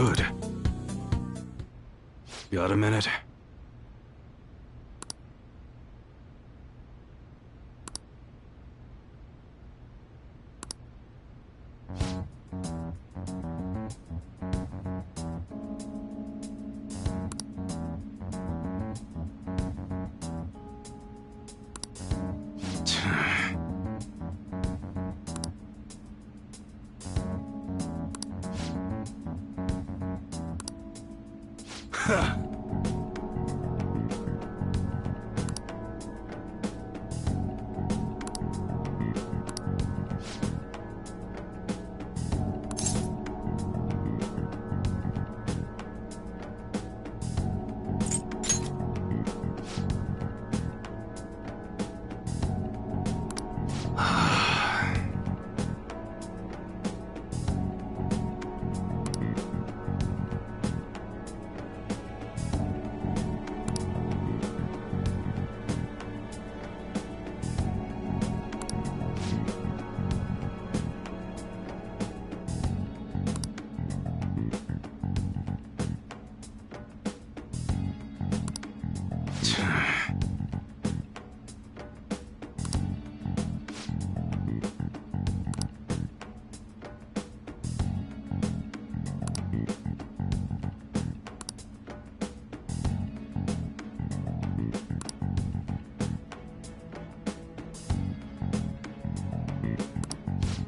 good. Got a minute?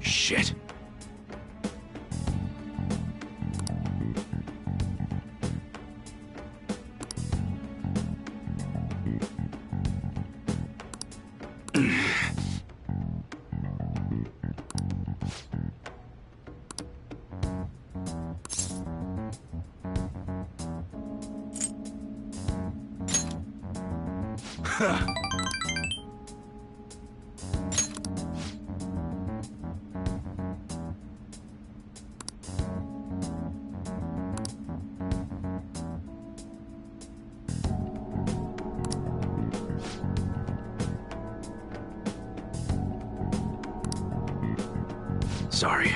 Shit. Sorry.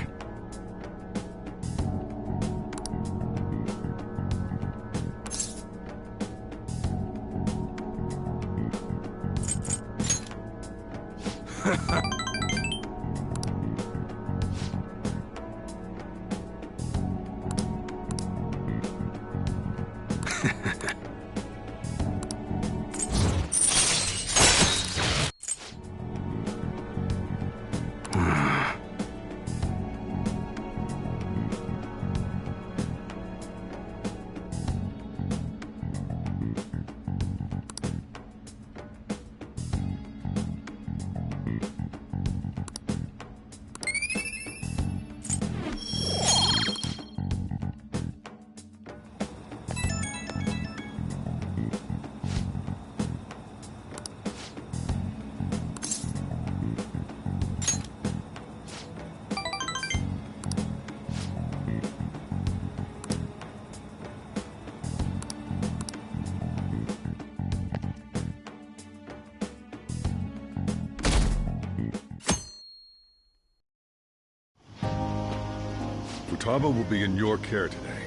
Futaba will be in your care today.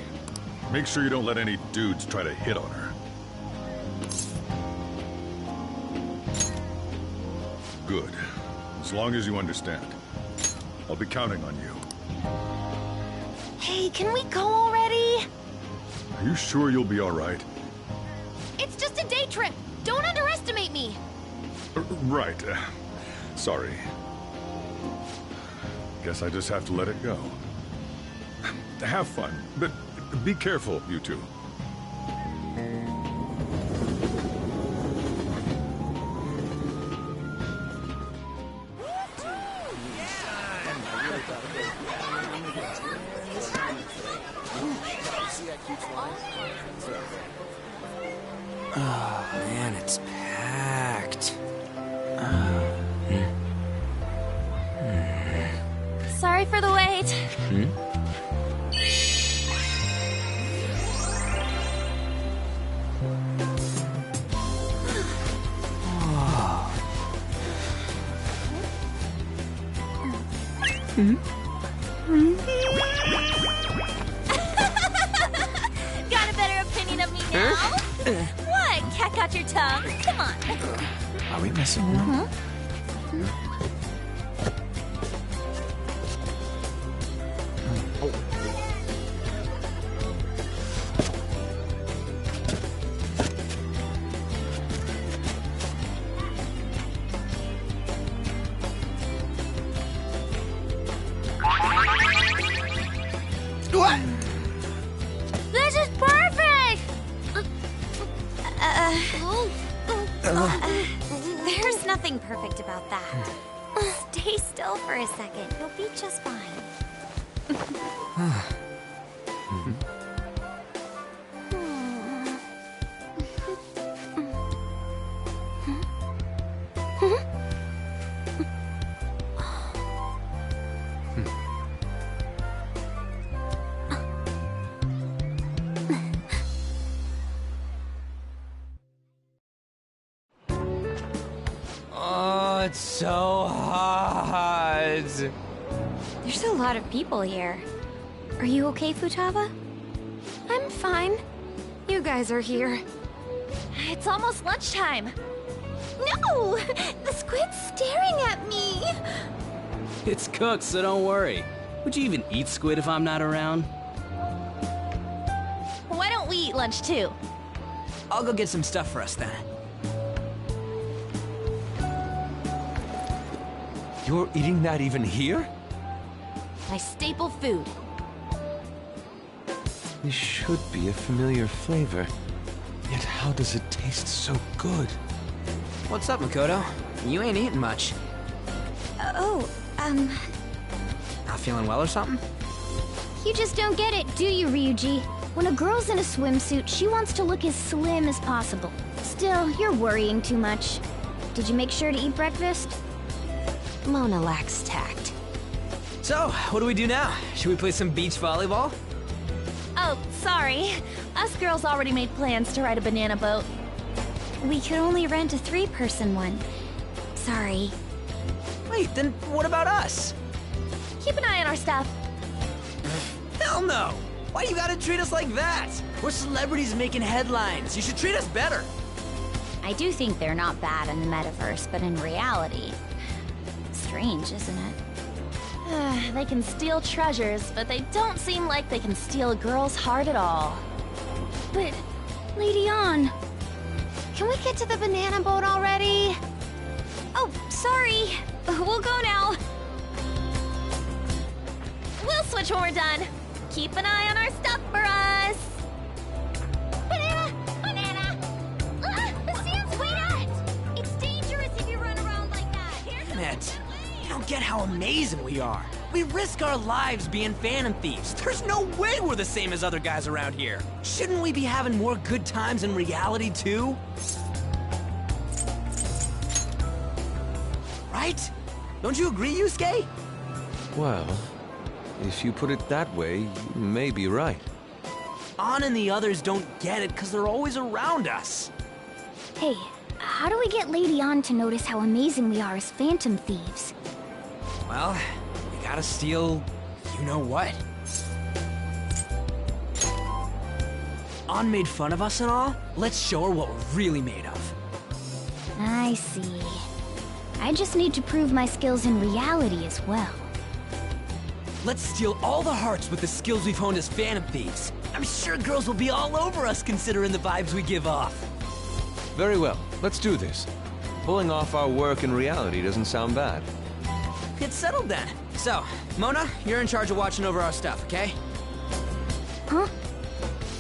Make sure you don't let any dudes try to hit on her. Good. As long as you understand. I'll be counting on you. Hey, can we go already? Are you sure you'll be all right? It's just a day trip. Don't underestimate me. Right. Sorry. Guess I just have to let it go. Have fun, but be careful, you two. Oh, man, it's packed. Sorry for the wait. What? Cat got your tongue? Come on. Are we messing around? What? This is perfect! There's nothing perfect about that. Stay still for a second. You'll be just fine. Oh, it's so hot. There's a lot of people here. Are you okay, Futaba? I'm fine. You guys are here. It's almost lunchtime. No! The squid's staring at me! It's cooked, so don't worry. Would you even eat squid if I'm not around? Why don't we eat lunch too? I'll go get some stuff for us then. You're eating that even here? My staple food. This should be a familiar flavor. Yet how does it taste so good? What's up, Makoto? You ain't eating much. Not feeling well or something? You just don't get it, do you, Ryuji? When a girl's in a swimsuit, she wants to look as slim as possible. Still, you're worrying too much. Did you make sure to eat breakfast? Mona lacks tact. So, what do we do now? Should we play some beach volleyball? Oh, sorry. Us girls already made plans to ride a banana boat. We could only rent a 3-person one. Sorry. Wait, then what about us? Keep an eye on our stuff. Hell no! Why you gotta treat us like that? We're celebrities making headlines. You should treat us better. I do think they're not bad in the metaverse, but in reality... Strange, isn't it? They can steal treasures, but they don't seem like they can steal a girl's heart at all. But... Lady On... Can we get to the banana boat already? Oh, sorry. We'll go now. We'll switch when we're done. Keep an eye on our stuff for us. Banana! Banana! The sand's wet! It's dangerous if you run around like that. Here's Damn it. You don't get how amazing we are. We risk our lives being phantom thieves. There's no way we're the same as other guys around here. Shouldn't we be having more good times in reality, too? Right? Don't you agree, Yusuke? Well, if you put it that way, you may be right. On and the others don't get it because they're always around us. Hey, how do we get Lady On to notice how amazing we are as phantom thieves? Well, we gotta steal you know what. On made fun of us and all? Let's show her what we're really made of. I see. I just need to prove my skills in reality as well. Let's steal all the hearts with the skills we've honed as phantom thieves. I'm sure girls will be all over us considering the vibes we give off. Very well, let's do this. Pulling off our work in reality doesn't sound bad. Get settled then. So, Mona, you're in charge of watching over our stuff, okay? Huh?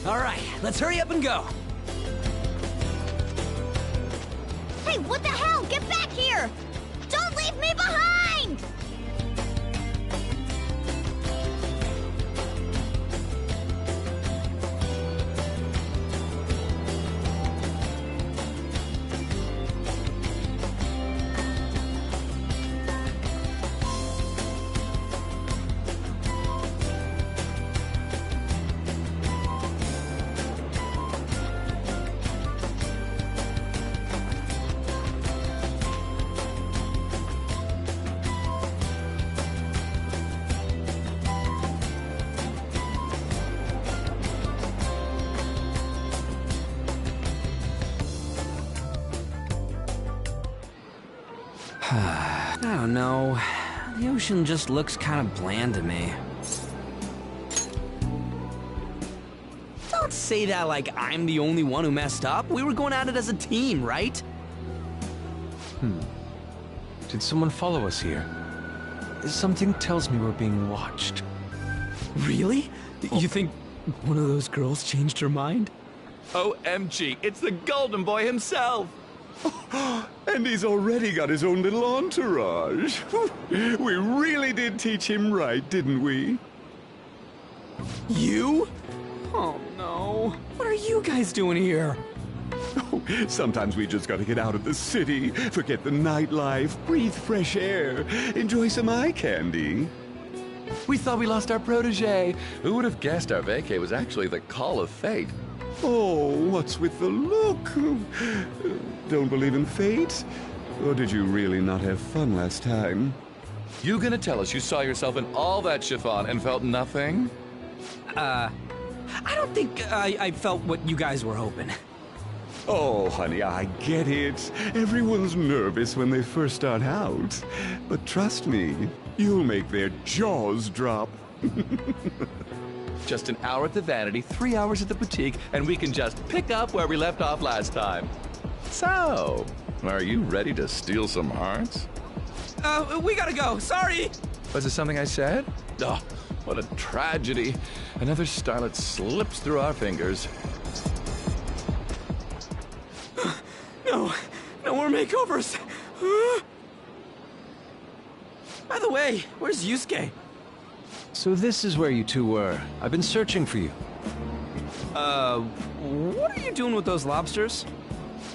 All right, let's hurry up and go. Hey, what the hell? Get back here! Don't leave me behind! I don't know. The ocean just looks kind of bland to me. Don't say that like I'm the only one who messed up. We were going at it as a team, right? Did someone follow us here? Something tells me we're being watched. Really? You think one of those girls changed her mind? OMG, it's the Golden Boy himself! And he's already got his own little entourage. We really did teach him right, didn't we? You? Oh no. What are you guys doing here? Sometimes we just gotta get out of the city, forget the nightlife, breathe fresh air, enjoy some eye candy. We thought we lost our protege. Who would have guessed our vacay was actually the call of fate? Oh, what's with the look? Don't believe in fate? Or did you really not have fun last time? You gonna tell us you saw yourself in all that chiffon and felt nothing? I don't think I felt what you guys were hoping. Oh, honey, I get it. Everyone's nervous when they first start out. But trust me, you'll make their jaws drop. Just an hour at the Vanity, 3 hours at the boutique, and we can just pick up where we left off last time. So, are you ready to steal some hearts? We gotta go. Sorry. Was it something I said? Oh, what a tragedy. Another starlet slips through our fingers. No more makeovers. By the way, where's Yusuke? So this is where you two were. I've been searching for you. What are you doing with those lobsters?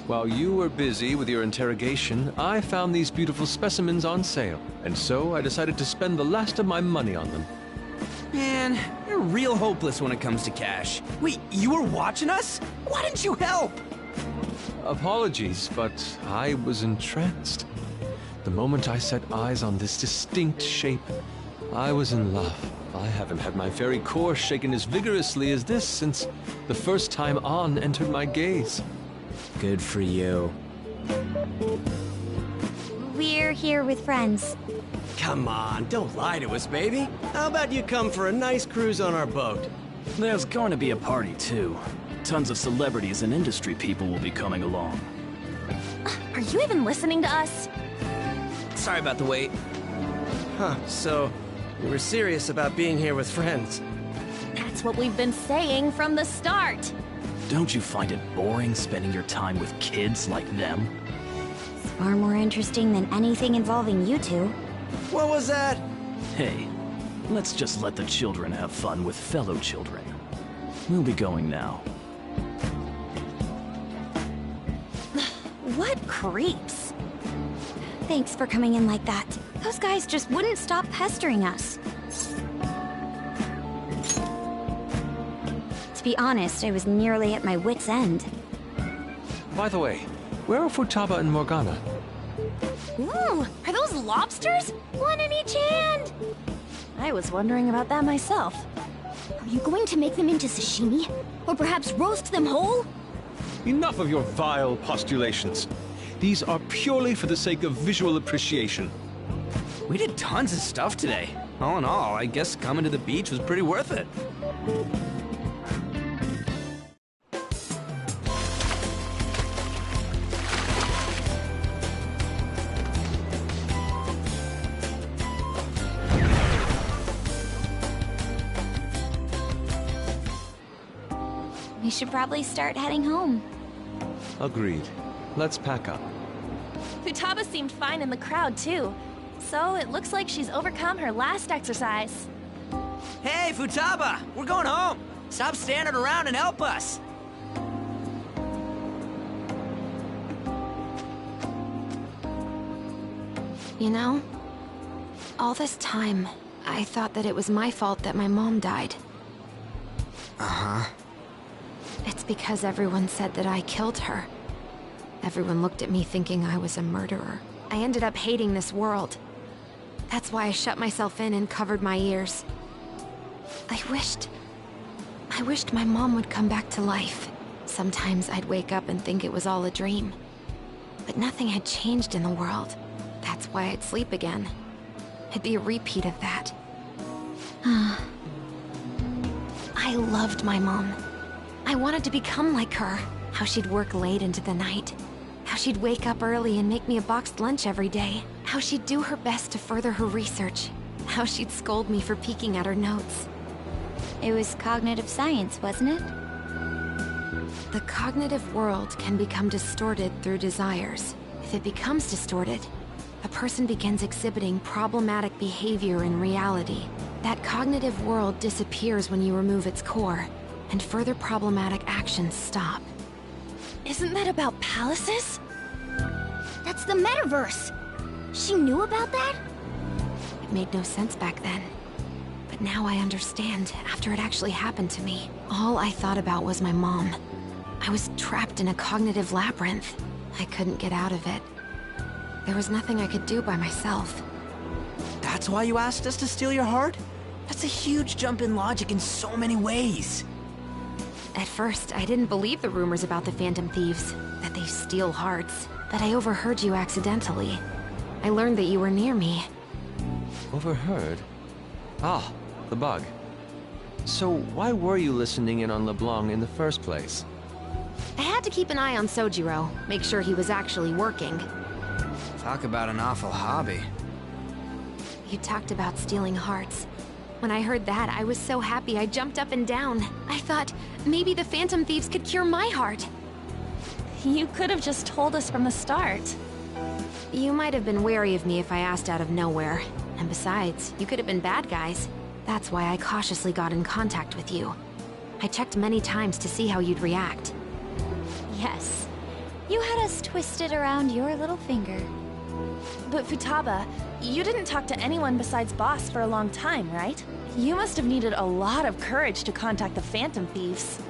While you were busy with your interrogation, I found these beautiful specimens on sale, and so I decided to spend the last of my money on them. Man, you're real hopeless when it comes to cash. Wait, you were watching us? Why didn't you help? Apologies, but I was entranced. The moment I set eyes on this distinct shape, I was in love. I haven't had my very core shaken as vigorously as this since the first time On entered my gaze. Good for you. We're here with friends. Come on, don't lie to us, baby. How about you come for a nice cruise on our boat? There's going to be a party, too. Tons of celebrities and industry people will be coming along. Are you even listening to us? Sorry about the wait. Huh, so you were serious about being here with friends. That's what we've been saying from the start. Don't you find it boring spending your time with kids like them? It's far more interesting than anything involving you two. What was that? Hey, let's just let the children have fun with fellow children. We'll be going now. What creeps? Thanks for coming in like that. Those guys just wouldn't stop pestering us. To be honest, I was nearly at my wit's end. By the way, where are Futaba and Morgana? Ooh, are those lobsters? One in each hand. I was wondering about that myself. Are you going to make them into sashimi? Or perhaps roast them whole? Enough of your vile postulations. These are purely for the sake of visual appreciation. We did tons of stuff today. All in all, I guess coming to the beach was pretty worth it. We should probably start heading home. Agreed. Let's pack up. Futaba seemed fine in the crowd, too. So it looks like she's overcome her last exercise. Hey, Futaba! We're going home! Stop standing around and help us! You know, all this time, I thought that it was my fault that my mom died. Uh-huh. It's because everyone said that I killed her. Everyone looked at me thinking I was a murderer. I ended up hating this world. That's why I shut myself in and covered my ears. I wished my mom would come back to life. Sometimes I'd wake up and think it was all a dream. But nothing had changed in the world. That's why I'd sleep again. It'd be a repeat of that. I loved my mom. I wanted to become like her. How she'd work late into the night. How she'd wake up early and make me a boxed lunch every day. How she'd do her best to further her research. How she'd scold me for peeking at her notes. It was cognitive science, wasn't it? The cognitive world can become distorted through desires. If it becomes distorted, a person begins exhibiting problematic behavior in reality. That cognitive world disappears when you remove its core, and further problematic actions stop. Isn't that about palaces? That's the metaverse! She knew about that? It made no sense back then. But now I understand, after it actually happened to me. All I thought about was my mom. I was trapped in a cognitive labyrinth. I couldn't get out of it. There was nothing I could do by myself. That's why you asked us to steal your heart? That's a huge jump in logic in so many ways. At first, I didn't believe the rumors about the Phantom Thieves, that they steal hearts. But I overheard you accidentally. I learned that you were near me. Overheard? Ah, the bug. So why were you listening in on LeBlanc in the first place? I had to keep an eye on Sojiro, make sure he was actually working. Talk about an awful hobby. You talked about stealing hearts. When I heard that, I was so happy I jumped up and down. I thought, maybe the Phantom Thieves could cure my heart. You could have just told us from the start. You might have been wary of me if I asked out of nowhere. And besides, you could have been bad guys. That's why I cautiously got in contact with you. I checked many times to see how you'd react. Yes. You had us twisted around your little finger. But Futaba, you didn't talk to anyone besides Boss for a long time, right? You must have needed a lot of courage to contact the Phantom Thieves.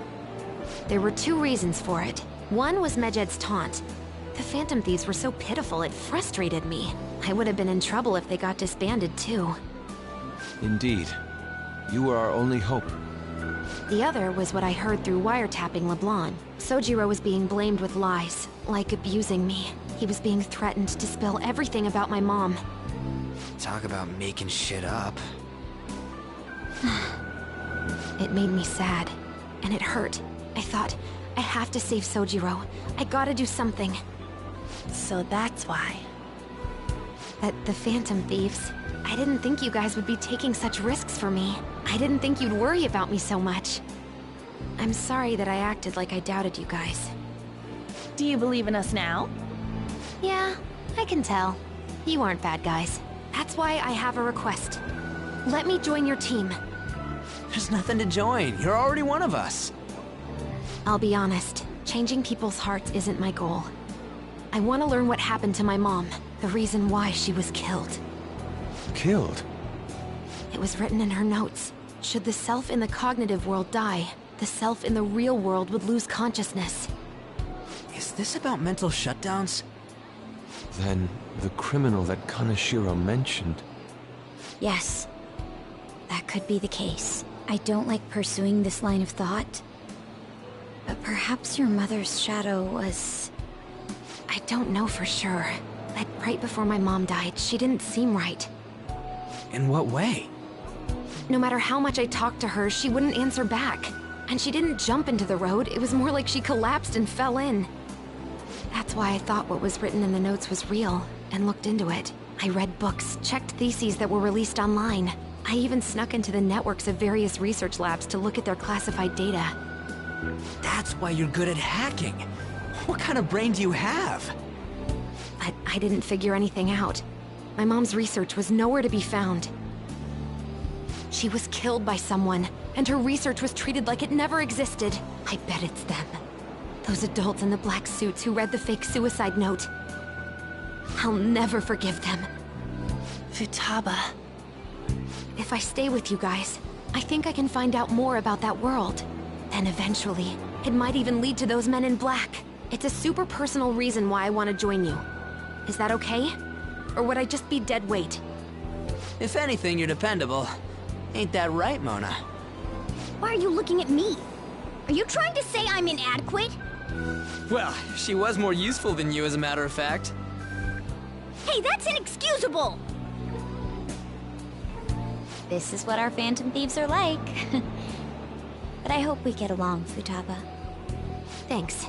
There were two reasons for it. One was Medjed's taunt. The Phantom Thieves were so pitiful it frustrated me. I would have been in trouble if they got disbanded too. Indeed. You were our only hope. The other was what I heard through wiretapping LeBlanc. Sojiro was being blamed with lies, like abusing me. He was being threatened to spill everything about my mom. Talk about making shit up. It made me sad, and it hurt. I thought, I have to save Sojiro. I gotta do something. So that's why. At the Phantom Thieves, I didn't think you guys would be taking such risks for me. I didn't think you'd worry about me so much. I'm sorry that I acted like I doubted you guys. Do you believe in us now? Yeah, I can tell. You aren't bad guys. That's why I have a request. Let me join your team. There's nothing to join. You're already one of us. I'll be honest, changing people's hearts isn't my goal. I want to learn what happened to my mom, the reason why she was killed. Killed? It was written in her notes. Should the self in the cognitive world die, the self in the real world would lose consciousness. Is this about mental shutdowns? Then the criminal that Kaneshiro mentioned. Yes. That could be the case. I don't like pursuing this line of thought. But perhaps your mother's shadow was... I don't know for sure. But right before my mom died, she didn't seem right. In what way? No matter how much I talked to her, she wouldn't answer back. And she didn't jump into the road, it was more like she collapsed and fell in. That's why I thought what was written in the notes was real, and looked into it. I read books, checked theses that were released online. I even snuck into the networks of various research labs to look at their classified data. That's why you're good at hacking. What kind of brain do you have? I didn't figure anything out. My mom's research was nowhere to be found. She was killed by someone, and her research was treated like it never existed. I bet it's them. Those adults in the black suits who read the fake suicide note. I'll never forgive them. Futaba. If I stay with you guys, I think I can find out more about that world. Then eventually, it might even lead to those men in black. It's a super personal reason why I want to join you. Is that okay? Or would I just be dead weight? If anything, you're dependable. Ain't that right, Mona? Why are you looking at me? Are you trying to say I'm inadequate? Well, she was more useful than you, as a matter of fact. Hey, that's inexcusable! This is what our Phantom Thieves are like. But I hope we get along, Futaba. Thanks.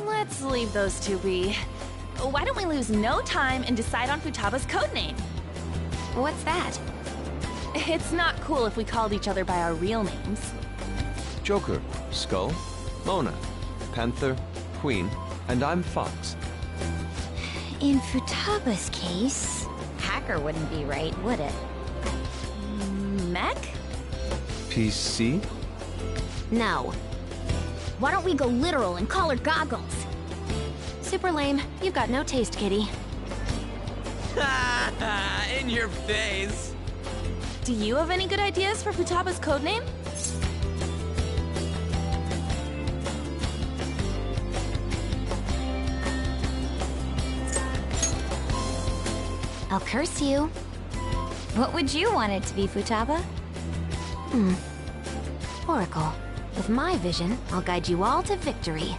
Let's leave those two be. Why don't we lose no time and decide on Futaba's codename? What's that? It's not cool if we called each other by our real names. Joker, Skull, Mona, Panther, Queen, and I'm Fox. In Futaba's case, Hacker wouldn't be right, would it? Mech? PC? No. Why don't we go literal and call her Goggles? Super lame. You've got no taste, kitty. In your face. Do you have any good ideas for Futaba's codename? I'll curse you. What would you want it to be, Futaba? Oracle. With my vision, I'll guide you all to victory.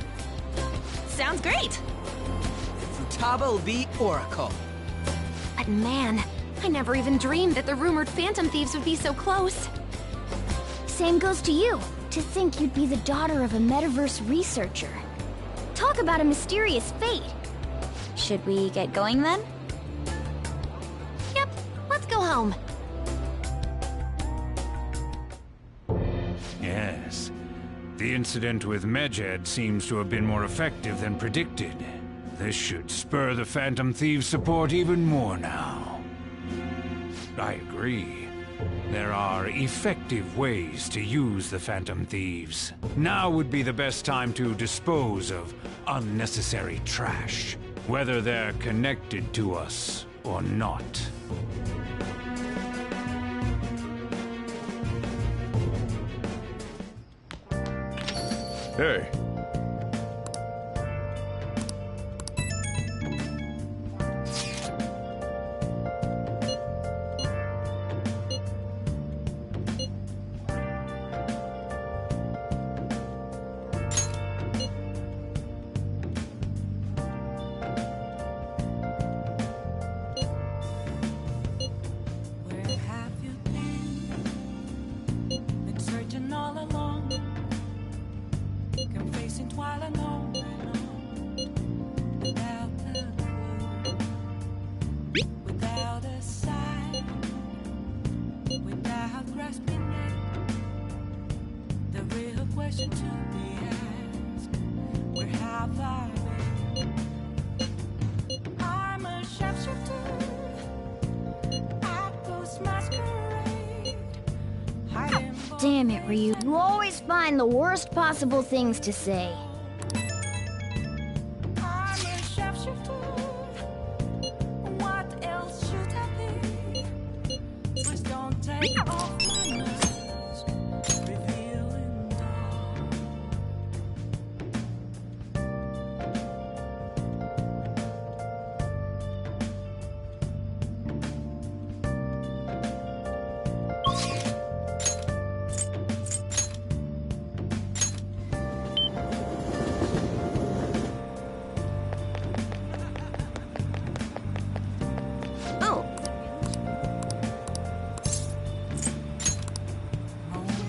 Sounds great! Futaba the Oracle. But man, I never even dreamed that the rumored Phantom Thieves would be so close. Same goes to you. To think you'd be the daughter of a metaverse researcher. Talk about a mysterious fate. Should we get going then? Yep, let's go home. Yes. The incident with Medjed seems to have been more effective than predicted. This should spur the Phantom Thieves' support even more now. I agree. There are effective ways to use the Phantom Thieves. Now would be the best time to dispose of unnecessary trash, whether they're connected to us or not. Hey. Where have you been? Been searching all along, confessing while alone, without a clue, without a sign, without grasping it. The real question to be asked: where have I been? I'm a sharpshooter. Damn it, Ryu. You always find the worst possible things to say. I'm a sharpshooter. What else should I be? Please don't take off my mask, revealing dawn.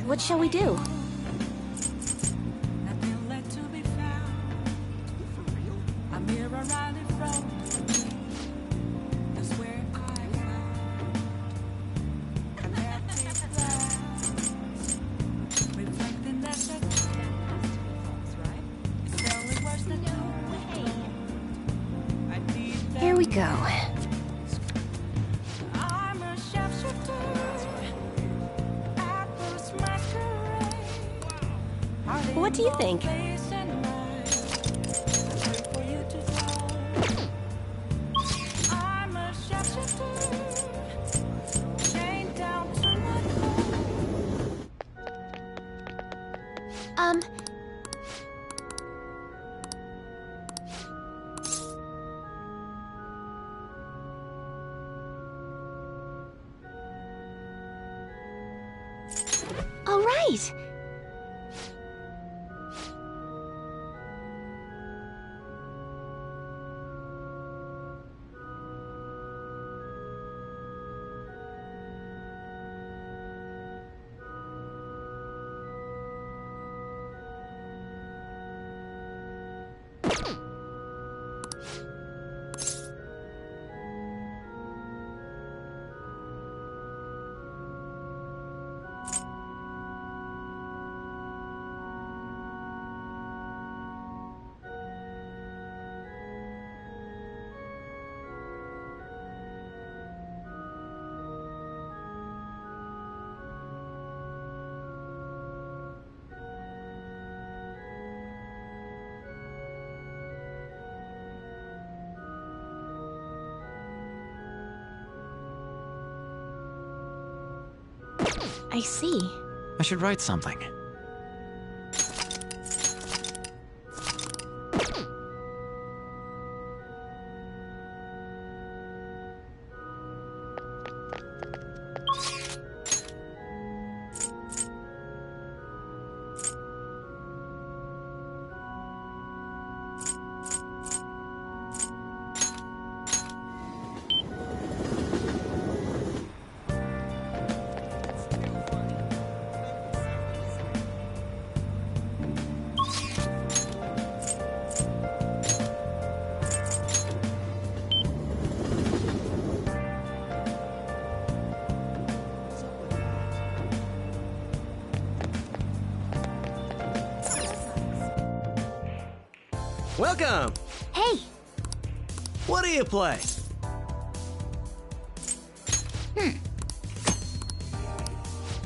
What shall we do? Nothing left to be found. A mirror right in front of me. That's where I found an empty glass, reflecting that it's only worse than you. I need that. Here we go. I'm a sharpshooter. What do you think? All right. I see. I should write something. Welcome! Hey! What do you play?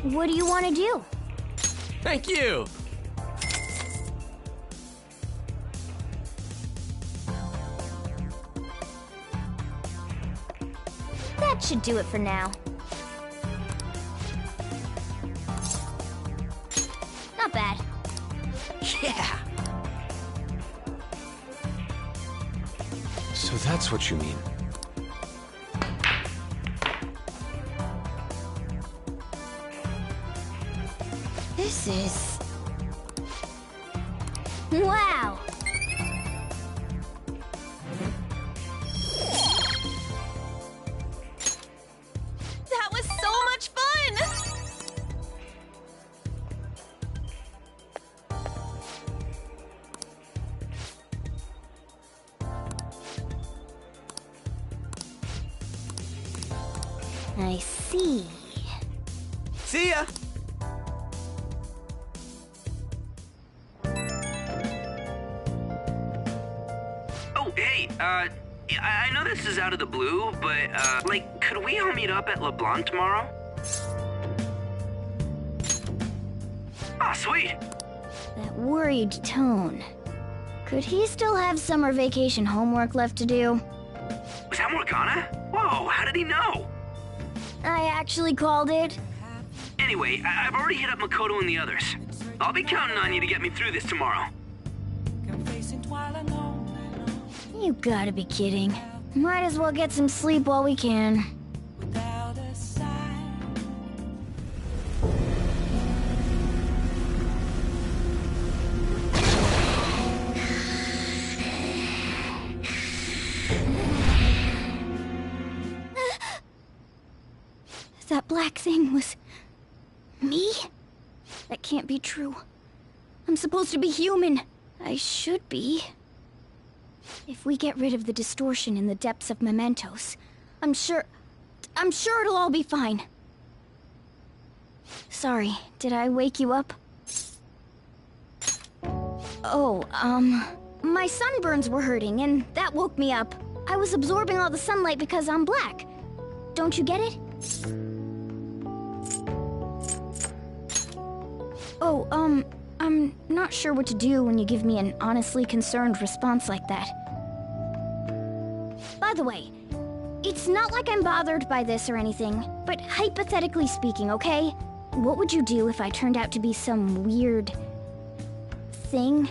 What do you want to do? Thank you! That should do it for now. Not bad. Yeah! So that's what you mean. This is... Wow! That was so much fun! I see. See ya! Oh, hey, I know this is out of the blue, but, like, could we all meet up at LeBlanc tomorrow? Aw, sweet! That worried tone. Could he still have summer vacation homework left to do? Was that Morgana? Whoa, how did he know? I actually called it. Anyway, I've already hit up Makoto and the others. I'll be counting on you to get me through this tomorrow. You gotta be kidding. Might as well get some sleep while we can. That black thing was... me? That can't be true. I'm supposed to be human. I should be. If we get rid of the distortion in the depths of mementos, I'm sure it'll all be fine. Sorry, did I wake you up? Oh, my sunburns were hurting and that woke me up. I was absorbing all the sunlight because I'm black. Don't you get it? Oh, I'm not sure what to do when you give me an honestly concerned response like that. By the way, it's not like I'm bothered by this or anything, but hypothetically speaking, okay? What would you do if I turned out to be some weird... thing?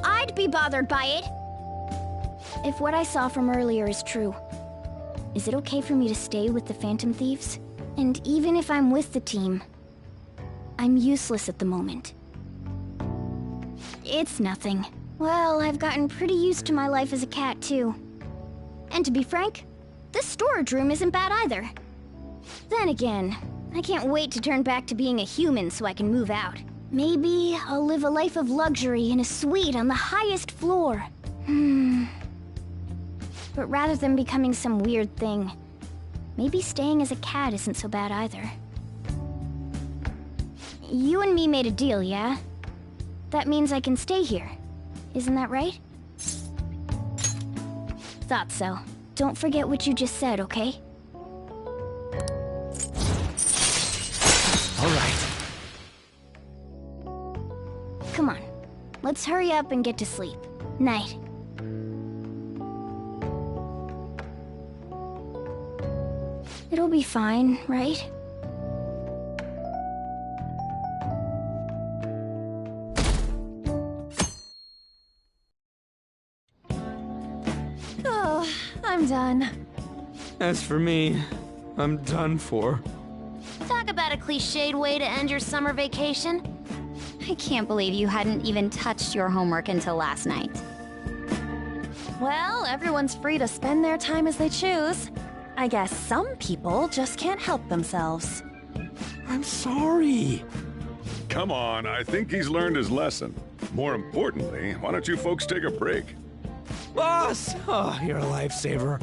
I'd be bothered by it! If what I saw from earlier is true, is it okay for me to stay with the Phantom Thieves? And even if I'm with the team, I'm useless at the moment. It's nothing. Well, I've gotten pretty used to my life as a cat, too. And to be frank, this storage room isn't bad either. Then again, I can't wait to turn back to being a human so I can move out. Maybe I'll live a life of luxury in a suite on the highest floor. But rather than becoming some weird thing, maybe staying as a cat isn't so bad either. You and me made a deal, yeah? That means I can stay here. Isn't that right? Thought so. Don't forget what you just said, okay? All right. Come on. Let's hurry up and get to sleep. Night. It'll be fine, right? Oh, I'm done. As for me, I'm done for. Talk about a cliched way to end your summer vacation. I can't believe you hadn't even touched your homework until last night. Well, everyone's free to spend their time as they choose. I guess some people just can't help themselves. I'm sorry. Come on, I think he's learned his lesson. More importantly, why don't you folks take a break? Boss! Oh, you're a lifesaver.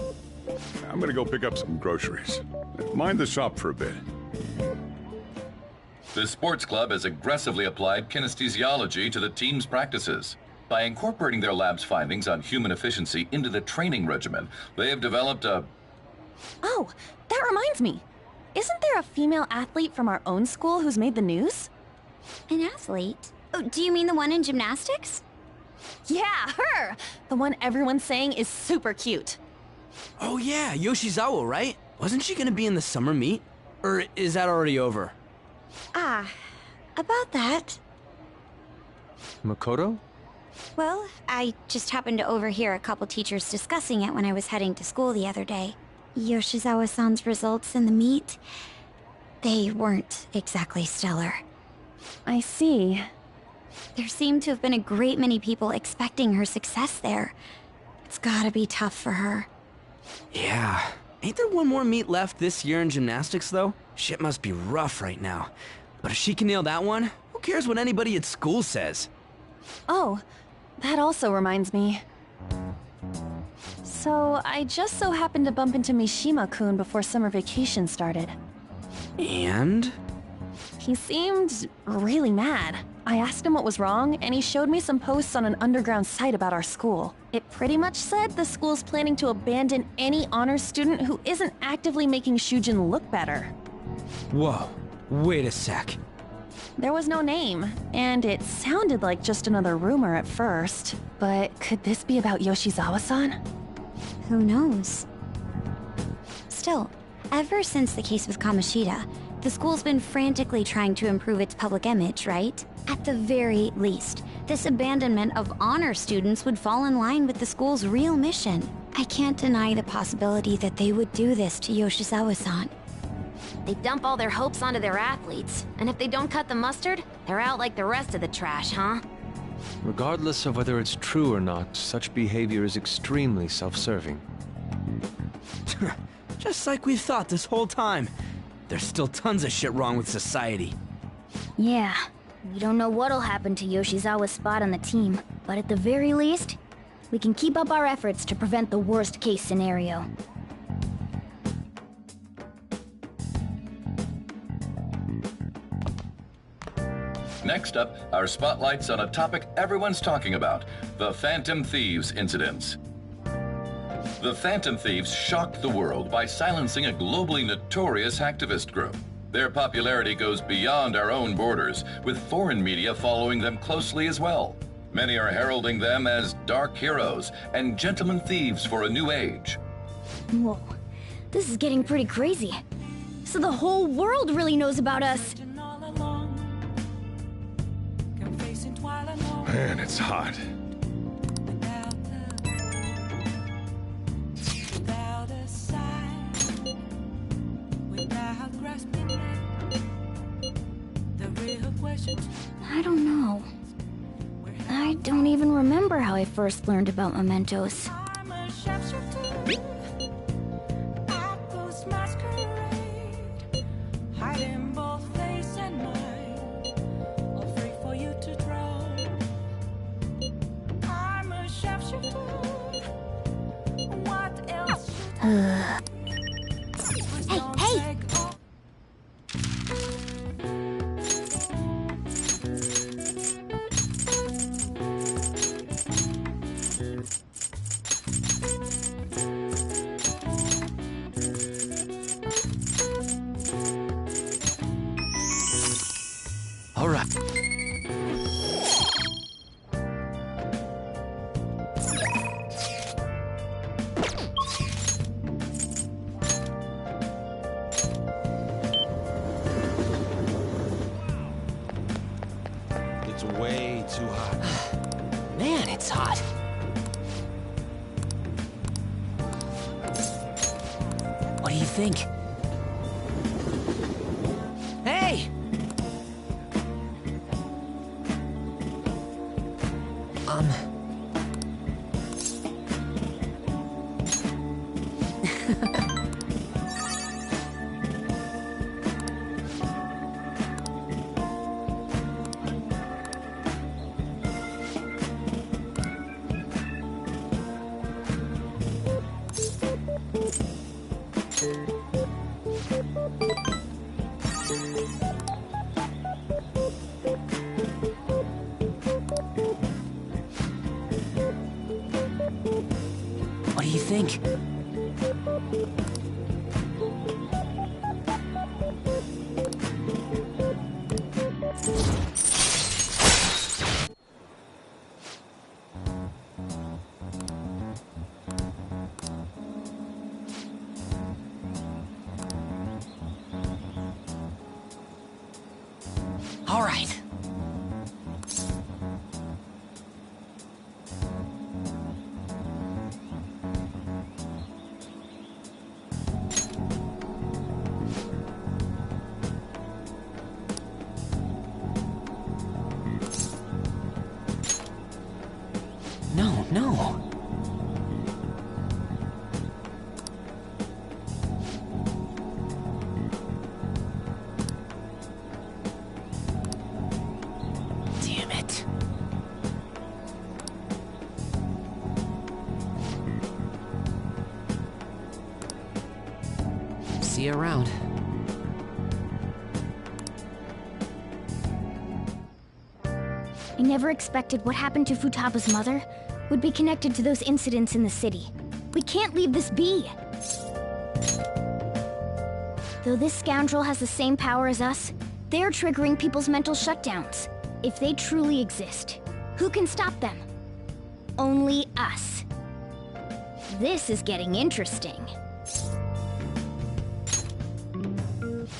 I'm gonna go pick up some groceries. Mind the shop for a bit. The sports club has aggressively applied kinesthesiology to the team's practices. By incorporating their lab's findings on human efficiency into the training regimen, they have developed a... Oh, that reminds me. Isn't there a female athlete from our own school who's made the news? An athlete? Oh, do you mean the one in gymnastics? Yeah, her! The one everyone's saying is super cute. Oh yeah, Yoshizawa, right? Wasn't she gonna be in the summer meet? Or is that already over? Ah, about that. Makoto? Well, I just happened to overhear a couple teachers discussing it when I was heading to school the other day. Yoshizawa-san's results in the meet, they weren't exactly stellar. I see. There seemed to have been a great many people expecting her success there. It's gotta be tough for her. Yeah. Ain't there one more meet left this year in gymnastics, though? Shit must be rough right now. But if she can nail that one, who cares what anybody at school says? Oh, that also reminds me. So, I just so happened to bump into Mishima-kun before summer vacation started. And? He seemed really mad. I asked him what was wrong, and he showed me some posts on an underground site about our school. It pretty much said the school's planning to abandon any honors student who isn't actively making Shujin look better. Whoa, wait a sec. There was no name, and it sounded like just another rumor at first. But could this be about Yoshizawa-san? Who knows? Still, ever since the case with Kamoshida, the school's been frantically trying to improve its public image, right? At the very least, this abandonment of honor students would fall in line with the school's real mission. I can't deny the possibility that they would do this to Yoshizawa-san. They dump all their hopes onto their athletes, and if they don't cut the mustard, they're out like the rest of the trash, huh? Regardless of whether it's true or not, such behavior is extremely self-serving. Just like we thought this whole time. There's still tons of shit wrong with society. Yeah, we don't know what'll happen to Yoshizawa's spot on the team, but at the very least, we can keep up our efforts to prevent the worst-case scenario. Next up, our spotlights on a topic everyone's talking about, the Phantom Thieves incidents. The Phantom Thieves shocked the world by silencing a globally notorious hacktivist group. Their popularity goes beyond our own borders, with foreign media following them closely as well. Many are heralding them as dark heroes and gentlemen thieves for a new age. Whoa, this is getting pretty crazy. So the whole world really knows about us. Man, it's hot. I don't know. I don't even remember how I first learned about mementos. What else should Hey, don't hey! take all- All right. It's way too hot. Man, it's hot. What do you think? Hey! What do you think? All right. No, no. Damn it. See you around. I never expected what happened to Futaba's mother would be connected to those incidents in the city. We can't leave this be. Though this scoundrel has the same power as us, they're triggering people's mental shutdowns. If they truly exist, who can stop them? Only us. This is getting interesting.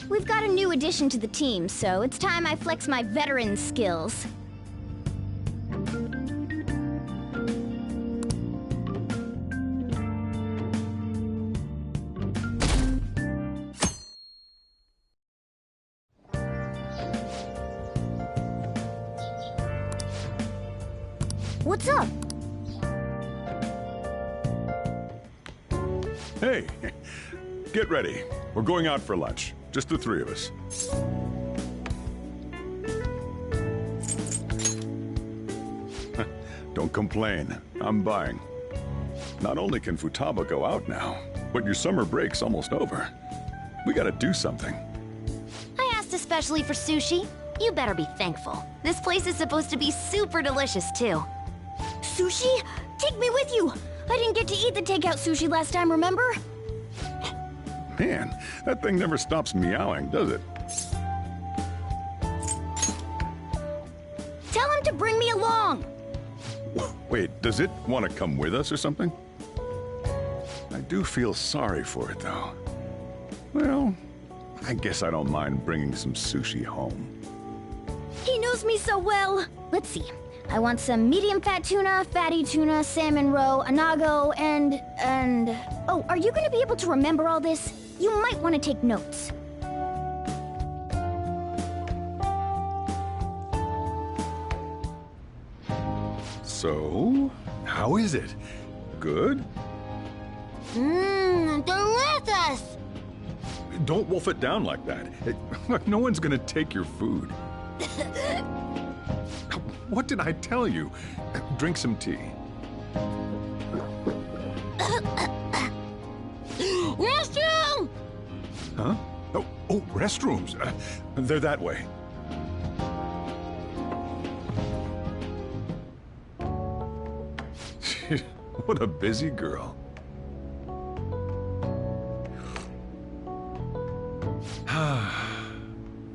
We've got a new addition to the team, so it's time I flex my veteran skills. What's up? Hey, get ready. We're going out for lunch. Just the three of us. Don't complain. I'm buying. Not only can Futaba go out now, but your summer break's almost over. We gotta do something. I asked especially for sushi. You better be thankful. This place is supposed to be super delicious, too. Sushi? Take me with you! I didn't get to eat the takeout sushi last time, remember? Man, that thing never stops meowing, does it? Tell him to bring me along! Wait, does it want to come with us or something? I do feel sorry for it, though. Well, I guess I don't mind bringing some sushi home. He knows me so well! Let's see. I want some medium-fat tuna, fatty tuna, salmon roe, anago, and... Oh, are you gonna be able to remember all this? You might want to take notes. So, how is it? Good? Delicious! Don't wolf it down like that. No one's gonna take your food. What did I tell you? Drink some tea. Restroom! Huh? Oh, restrooms. They're that way. What a busy girl.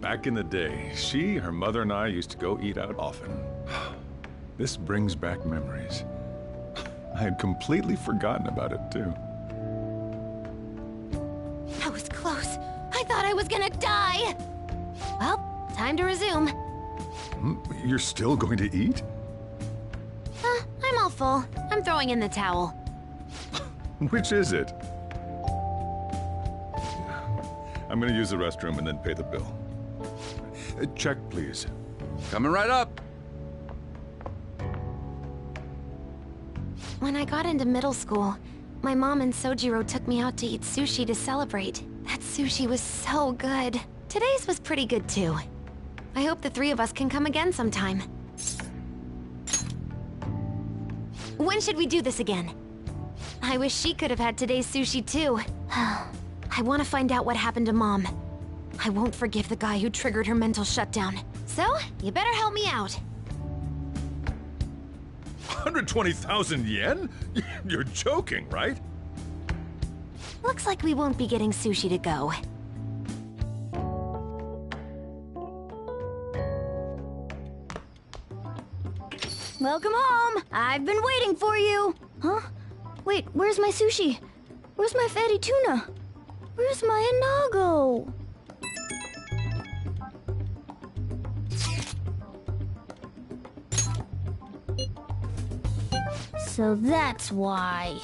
Back in the day, she, her mother, and I used to go eat out often. This brings back memories. I had completely forgotten about it, too. That was close. I thought I was gonna die. Well, time to resume. You're still going to eat? I'm all full. I'm throwing in the towel. Which is it? I'm gonna use the restroom and then pay the bill. Check, please. Coming right up. When I got into middle school, my mom and Sojiro took me out to eat sushi to celebrate. That sushi was so good. Today's was pretty good too. I hope the three of us can come again sometime. When should we do this again? I wish she could have had today's sushi too. I want to find out what happened to Mom. I won't forgive the guy who triggered her mental shutdown. So, you better help me out. 120,000 yen? You're joking, right? Looks like we won't be getting sushi to go. Welcome home! I've been waiting for you! Huh? Wait, where's my sushi? Where's my fatty tuna? Where's my inago? So that's why.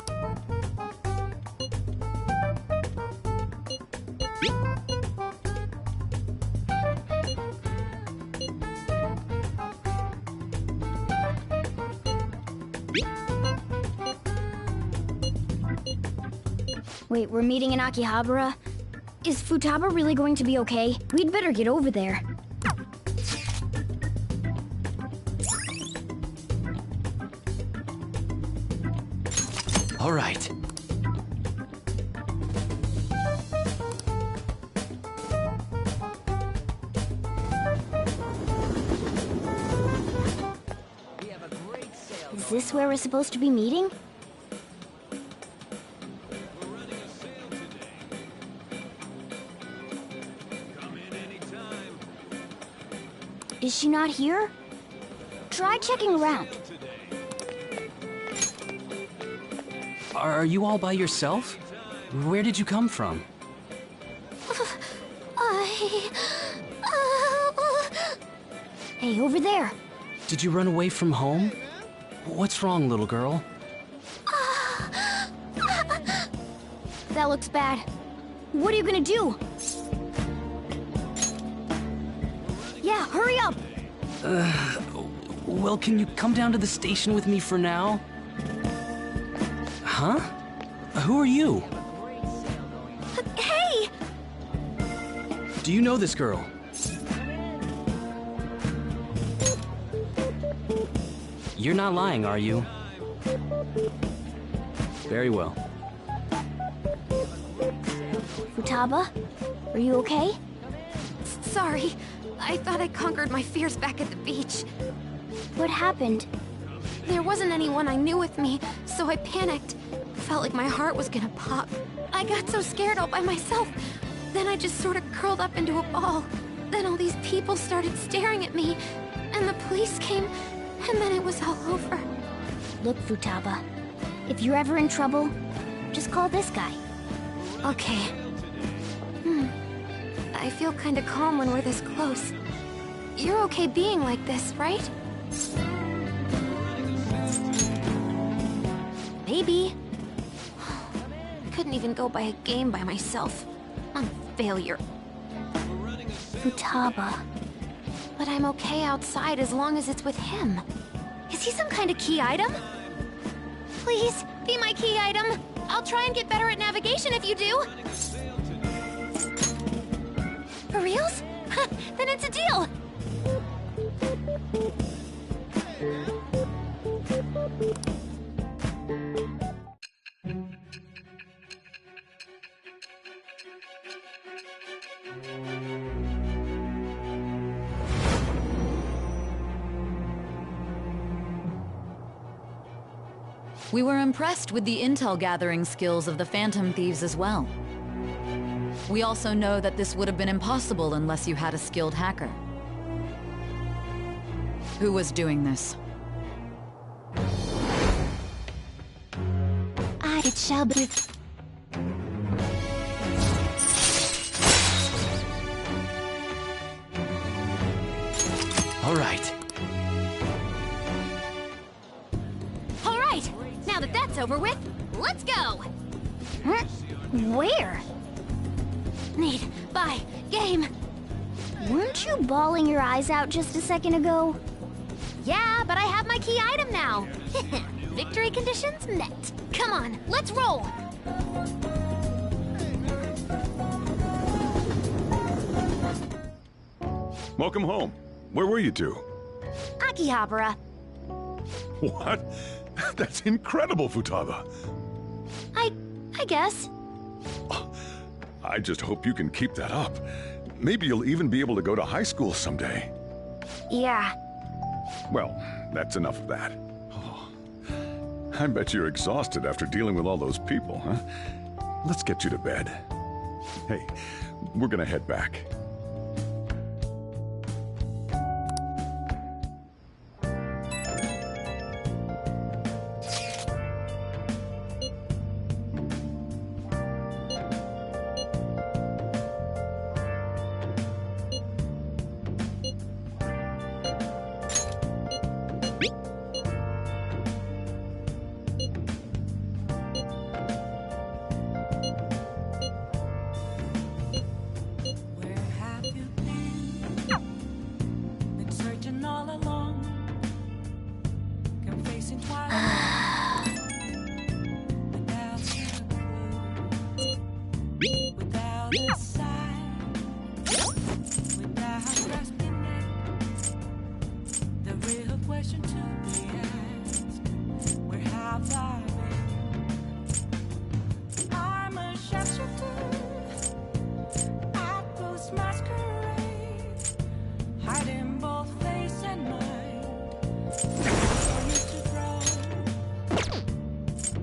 Wait, we're meeting in Akihabara? Is Futaba really going to be okay? We'd better get over there. All right. Is this where we're supposed to be meeting? Is she not here? Try checking around. Are you all by yourself? Where did you come from? Hey, over there. Did you run away from home? What's wrong, little girl? That looks bad. What are you gonna do? Yeah, hurry up! Well, can you come down to the station with me for now? Huh? Who are you? Hey! Do you know this girl? You're not lying, are you? Very well. Futaba, are you okay? Sorry. I thought I conquered my fears back at the beach. What happened? There wasn't anyone I knew with me, so I panicked. Felt like my heart was gonna pop. I got so scared all by myself. Then I just sort of curled up into a ball. Then all these people started staring at me, and the police came, and then it was all over. Look, Futaba, if you're ever in trouble, just call this guy. Okay. I feel kinda calm when we're this close. You're okay being like this, right? Maybe. Couldn't even go by a game by myself. I'm a failure. Futaba. But I'm okay outside as long as it's with him. Is he some kind of key item? Please, be my key item. I'll try and get better at navigation if you do. For reals? Then it's a deal! We were impressed with the intel gathering skills of the Phantom Thieves as well. We also know that this would have been impossible unless you had a skilled hacker. Who was doing this? It shall be. All right. All right, now that that's over with, let's go. Where? Need, buy, game. Weren't you bawling your eyes out just a second ago? Yeah, but I have my key item now. Victory conditions met. Come on, let's roll. Welcome home. Where were you two? Akihabara. What? That's incredible, Futaba. I guess. I just hope you can keep that up. Maybe you'll even be able to go to high school someday. Yeah. Well, that's enough of that. I bet you're exhausted after dealing with all those people, huh? Let's get you to bed. Hey, we're gonna head back. Where have you been? Been searching all along. Come facing twilight. Without a clue. Without a sign. Without grasping it. The real question to be asked. Where have I been? I'm a shapeshifter. Ghost masquerade, hiding both face and mind. For me to grow.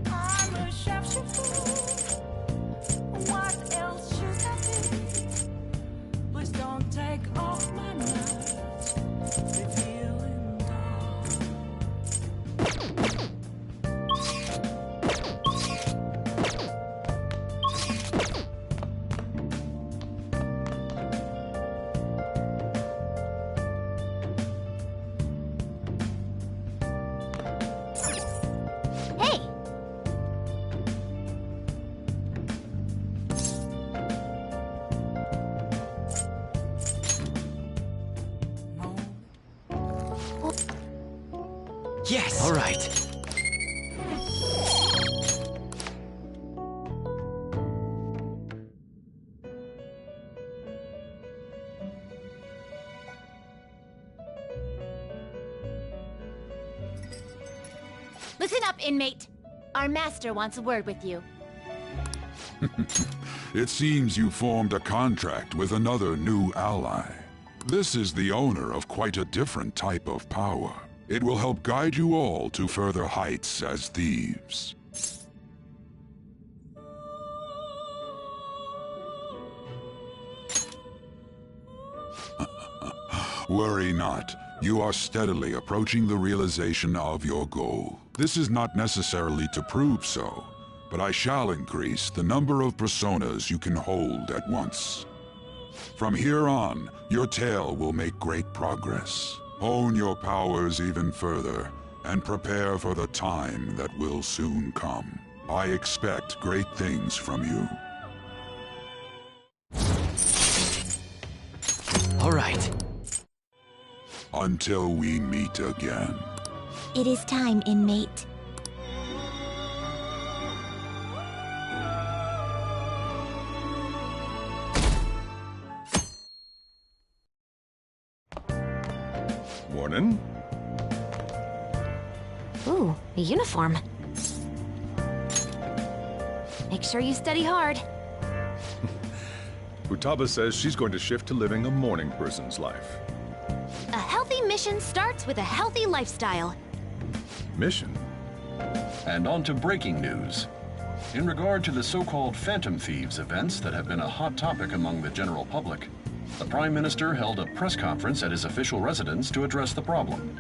I'm a shapeshifter. What else should I be? Please don't take off my mask, revealing dawn. Hey, Yes! All right. listen up, inmate. Our master wants a word with you. It seems you formed a contract with another new ally. This is the owner of quite a different type of power. It will help guide you all to further heights as thieves. Worry not. You are steadily approaching the realization of your goal. This is not necessarily to prove so, but I shall increase the number of personas you can hold at once. From here on, your tale will make great progress. Hone your powers even further, and prepare for the time that will soon come. I expect great things from you. All right. Until we meet again. It is time, inmate. Morning. Ooh, a uniform. Make sure you study hard. Futaba says she's going to shift to living a morning person's life. A healthy mission starts with a healthy lifestyle. Mission? And on to breaking news. In regard to the so-called Phantom Thieves events that have been a hot topic among the general public, the Prime Minister held a press conference at his official residence to address the problem.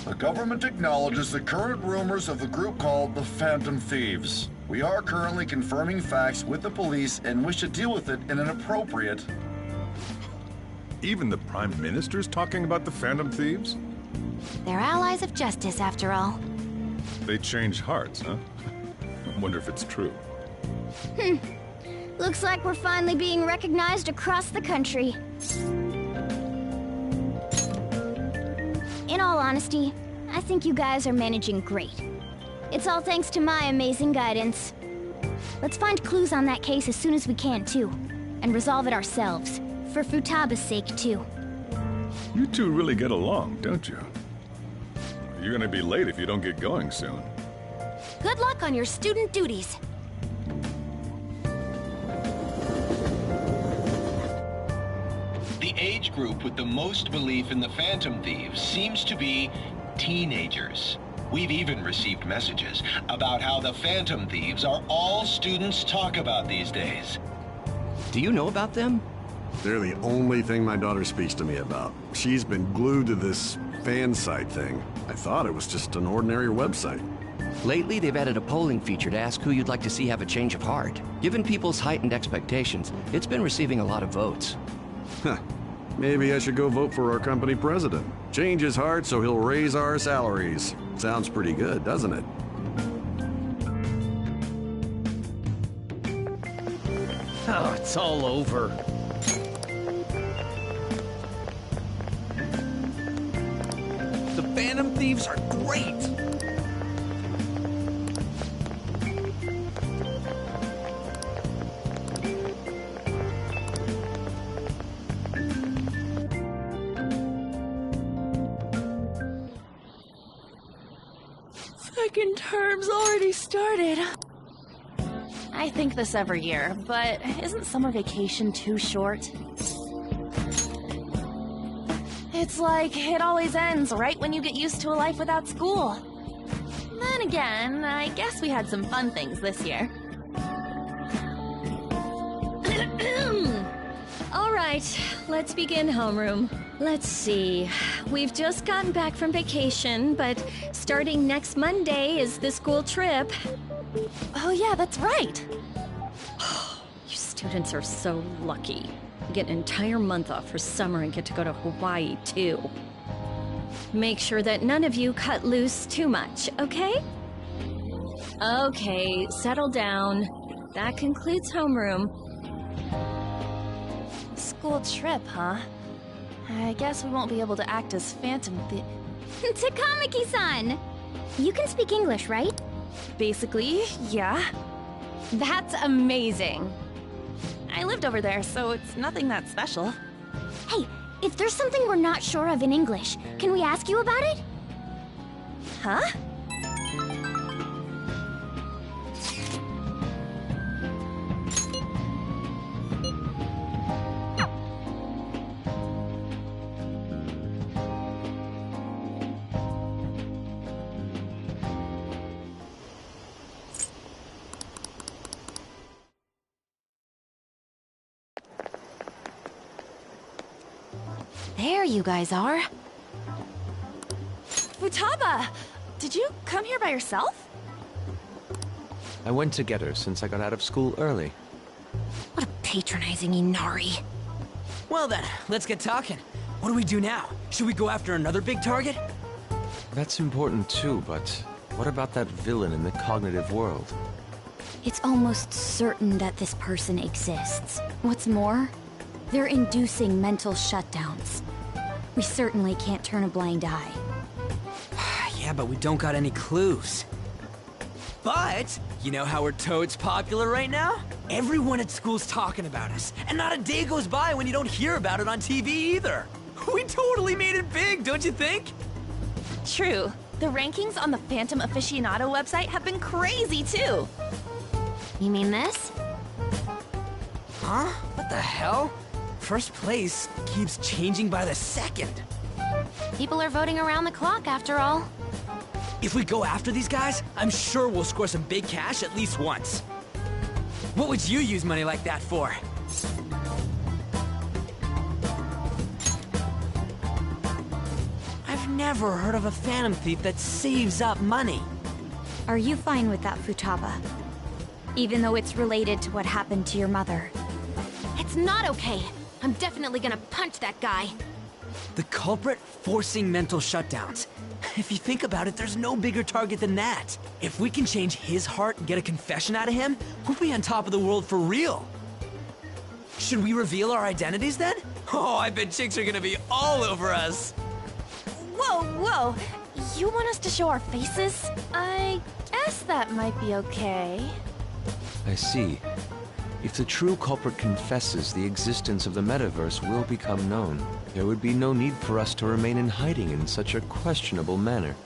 The government acknowledges the current rumors of the group called the Phantom Thieves. We are currently confirming facts with the police and wish to deal with it in an appropriate... Even the Prime Minister's talking about the Phantom Thieves? They're allies of justice, after all. They change hearts, huh? I wonder if it's true. Looks like we're finally being recognized across the country. In all honesty, I think you guys are managing great. It's all thanks to my amazing guidance. Let's find clues on that case as soon as we can, too. And resolve it ourselves. For Futaba's sake, too. You two really get along, don't you? You're gonna be late if you don't get going soon. Good luck on your student duties. The age group with the most belief in the Phantom Thieves seems to be teenagers. We've even received messages about how the Phantom Thieves are all students talk about these days. Do you know about them? They're the only thing my daughter speaks to me about. She's been glued to this fan site thing. I thought it was just an ordinary website. Lately, they've added a polling feature to ask who you'd like to see have a change of heart. Given people's heightened expectations, it's been receiving a lot of votes. Huh. Maybe I should go vote for our company president. Change his heart so he'll raise our salaries. Sounds pretty good, doesn't it? Oh, it's all over. The Phantom Thieves are great! Second term's already started. I think this every year, but isn't summer vacation too short? It's like it always ends right when you get used to a life without school. Then again, I guess we had some fun things this year. All right, let's begin homeroom. Let's see. We've just gotten back from vacation, but starting next Monday is the school trip. Oh yeah, that's right. You students are so lucky. You get an entire month off for summer and get to go to Hawaii, too. Make sure that none of you cut loose too much, okay? Okay, settle down. That concludes homeroom. School trip, huh? I guess we won't be able to act as Phantom Takamaki-san! You can speak English, right? Basically, yeah. That's amazing. I lived over there, so it's nothing that special. Hey, if there's something we're not sure of in English, can we ask you about it? Huh? There you guys are. Futaba! Did you come here by yourself? I went to get her since I got out of school early. What a patronizing Inari. Well then, let's get talking. What do we do now? Should we go after another big target? That's important too, but what about that villain in the cognitive world? It's almost certain that this person exists. What's more, they're inducing mental shutdowns. We certainly can't turn a blind eye. Yeah, but we don't got any clues. But, you know how we're toads popular right now? Everyone at school's talking about us, and not a day goes by when you don't hear about it on TV either. We totally made it big, don't you think? True. The rankings on the Phantom Aficionado website have been crazy, too. You mean this? Huh? What the hell? First place keeps changing by the second. People are voting around the clock, after all. If we go after these guys, I'm sure we'll score some big cash at least once. What would you use money like that for? I've never heard of a Phantom Thief that saves up money. Are you fine with that, Futaba? Even though it's related to what happened to your mother. It's not okay. I'm definitely gonna punch that guy. The culprit forcing mental shutdowns. If you think about it, there's no bigger target than that. If we can change his heart and get a confession out of him, we'll be on top of the world for real. Should we reveal our identities then? Oh, I bet chicks are gonna be all over us. Whoa, whoa. You want us to show our faces? I guess that might be okay. I see. If the true culprit confesses, the existence of the metaverse will become known. There would be no need for us to remain in hiding in such a questionable manner.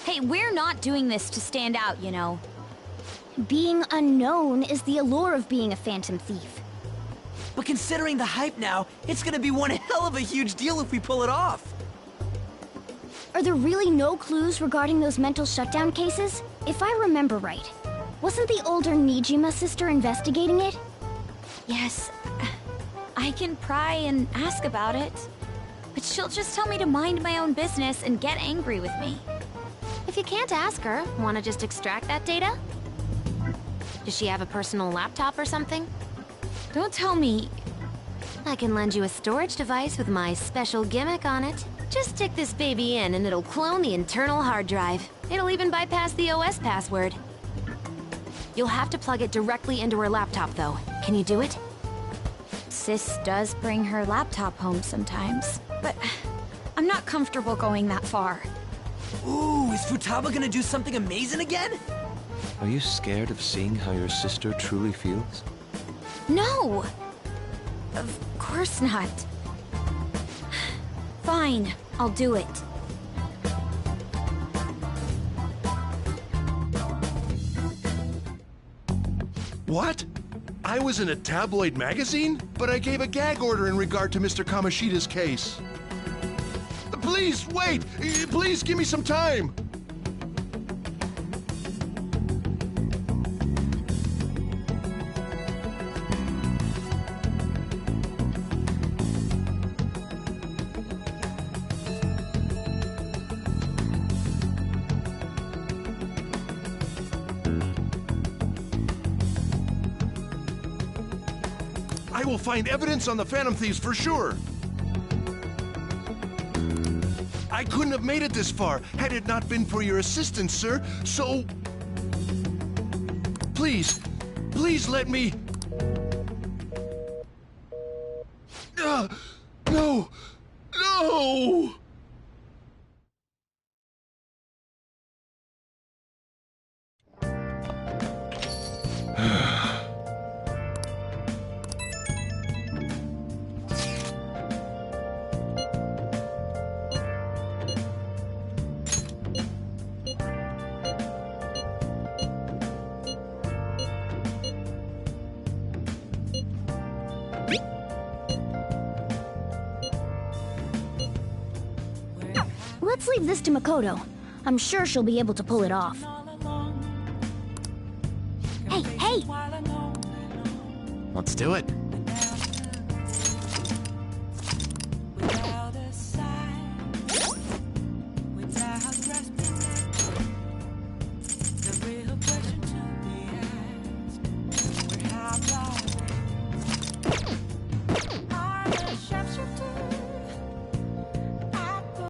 Hey, we're not doing this to stand out, you know. Being unknown is the allure of being a Phantom Thief. But considering the hype now, it's gonna be one hell of a huge deal if we pull it off. Are there really no clues regarding those mental shutdown cases? If I remember right, wasn't the older Nijima sister investigating it? Yes, I can pry and ask about it, but she'll just tell me to mind my own business and get angry with me. If you can't ask her, wanna just extract that data? Does she have a personal laptop or something? Don't tell me. I can lend you a storage device with my special gimmick on it. Just stick this baby in and it'll clone the internal hard drive. It'll even bypass the OS password. You'll have to plug it directly into her laptop, though. Can you do it? Sis does bring her laptop home sometimes, but I'm not comfortable going that far. Ooh, is Futaba gonna do something amazing again? Are you scared of seeing how your sister truly feels? No! Of course not. Fine, I'll do it. What? I was in a tabloid magazine? But I gave a gag order in regard to Mr. Kamoshida's case. Please, wait! Please, give me some time! I will find evidence on the Phantom Thieves for sure. I couldn't have made it this far had it not been for your assistance, sir. So... please, please let me... No! No! Let's leave this to Makoto. I'm sure she'll be able to pull it off. Hey! Let's do it.